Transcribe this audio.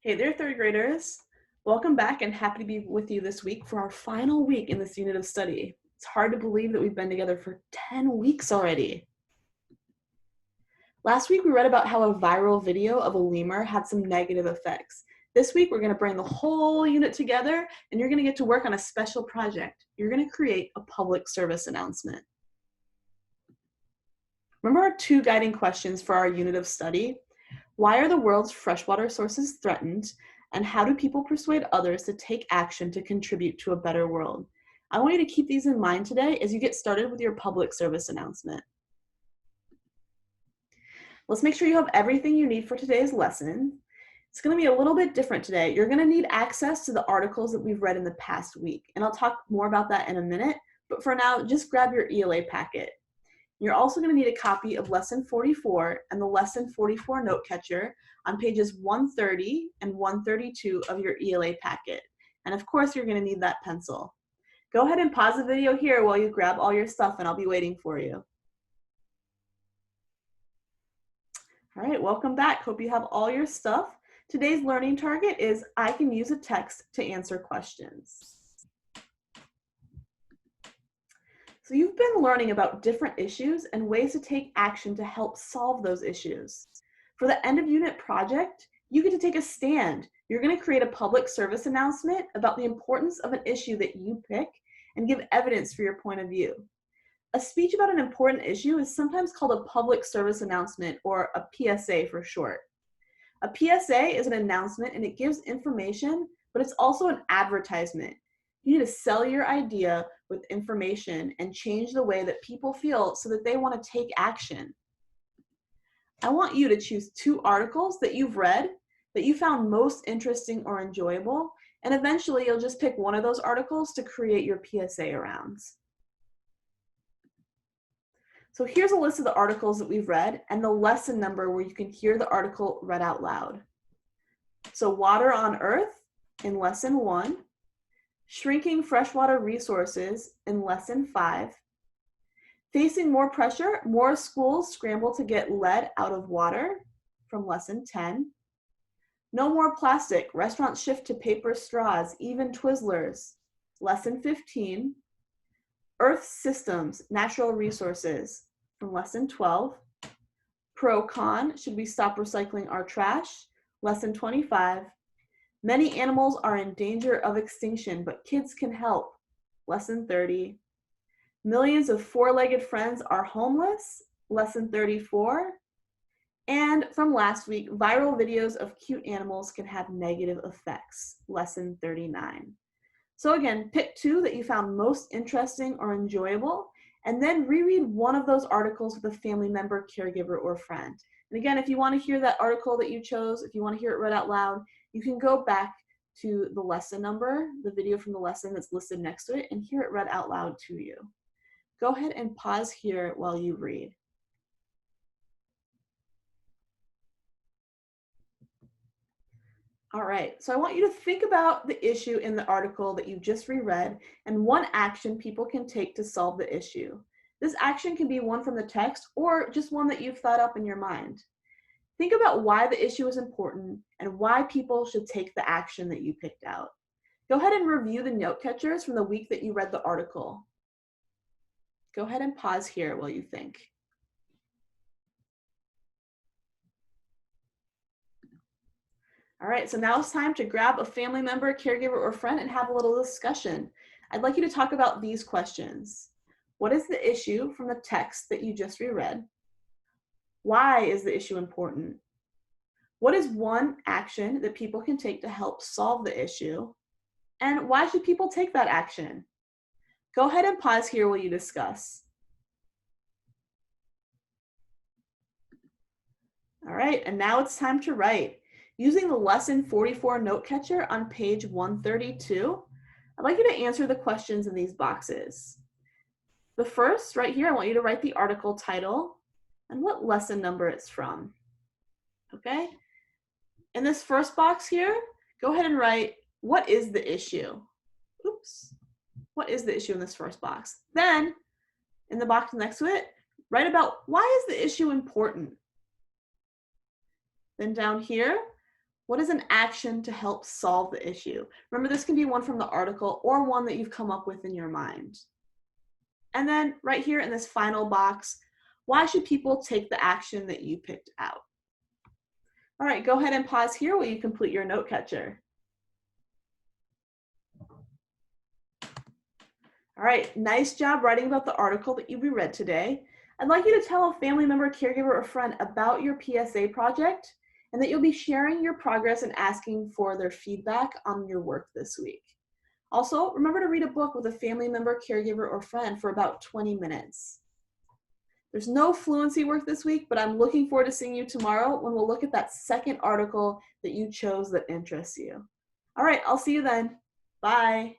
Hey there, third graders. Welcome back and happy to be with you this week for our final week in this unit of study. It's hard to believe that we've been together for 10 weeks already. Last week we read about how a viral video of a lemur had some negative effects. This week we're going to bring the whole unit together and you're going to get to work on a special project. You're going to create a public service announcement. Remember our two guiding questions for our unit of study? Why are the world's freshwater sources threatened? And how do people persuade others to take action to contribute to a better world? I want you to keep these in mind today as you get started with your public service announcement. Let's make sure you have everything you need for today's lesson. It's going to be a little bit different today. You're going to need access to the articles that we've read in the past week, and I'll talk more about that in a minute, but for now, just grab your ELA packet. You're also going to need a copy of Lesson 44 and the Lesson 44 note catcher on pages 130 and 132 of your ELA packet. And of course, you're going to need that pencil. Go ahead and pause the video here while you grab all your stuff and I'll be waiting for you. All right, welcome back. Hope you have all your stuff. Today's learning target is I can use a text to answer questions. So you've been learning about different issues and ways to take action to help solve those issues. For the end of unit project, you get to take a stand. You're going to create a public service announcement about the importance of an issue that you pick and give evidence for your point of view. A speech about an important issue is sometimes called a public service announcement, or a PSA for short. A PSA is an announcement and it gives information, but it's also an advertisement. You need to sell your idea with information and change the way that people feel so that they want to take action. I want you to choose two articles that you've read that you found most interesting or enjoyable, and eventually you'll just pick one of those articles to create your PSA around. So here's a list of the articles that we've read and the lesson number where you can hear the article read out loud. So Water on Earth in Lesson 1. Shrinking Freshwater Resources in Lesson 5. Facing More Pressure, More Schools Scramble to Get Lead Out of Water from Lesson 10. No More Plastic, Restaurants Shift to Paper Straws, Even Twizzlers, Lesson 15. Earth Systems, Natural Resources from Lesson 12. Pro-Con, Should We Stop Recycling Our Trash? Lesson 25. Many animals are in danger of extinction, but kids can help. Lesson 30. Millions of four-legged friends are homeless. Lesson 34. And from last week, viral videos of cute animals can have negative effects. Lesson 39. So again, pick two that you found most interesting or enjoyable, and then reread one of those articles with a family member, caregiver, or friend. And again, if you want to hear that article that you chose, if you want to hear it read out loud, you can go back to the lesson number, the video from the lesson that's listed next to it, and hear it read out loud to you. Go ahead and pause here while you read. All right, so I want you to think about the issue in the article that you just reread and one action people can take to solve the issue. This action can be one from the text or just one that you've thought up in your mind. Think about why the issue is important and why people should take the action that you picked out. Go ahead and review the note catchers from the week that you read the article. Go ahead and pause here while you think. All right, so now it's time to grab a family member, caregiver, or friend and have a little discussion. I'd like you to talk about these questions. What is the issue from the text that you just reread? Why is the issue important? What is one action that people can take to help solve the issue? And why should people take that action? Go ahead and pause here while you discuss. All right, and now it's time to write. Using the Lesson 44 note catcher on page 132, I'd like you to answer the questions in these boxes. The first, right here, I want you to write the article title and what lesson number it's from, okay? In this first box here, go ahead and write, what is the issue? Oops, what is the issue in this first box? Then, in the box next to it, write about why is the issue important? Then down here, What is an action to help solve the issue? Remember, this can be one from the article or one that you've come up with in your mind. And then right here in this final box, why should people take the action that you picked out? All right, go ahead and pause here while you complete your note catcher. All right, nice job writing about the article that you reread today. I'd like you to tell a family member, caregiver, or friend about your PSA project and that you'll be sharing your progress and asking for their feedback on your work this week. Also, remember to read a book with a family member, caregiver, or friend for about 20 minutes. There's no fluency work this week, but I'm looking forward to seeing you tomorrow when we'll look at that second article that you chose that interests you. All right, I'll see you then. Bye.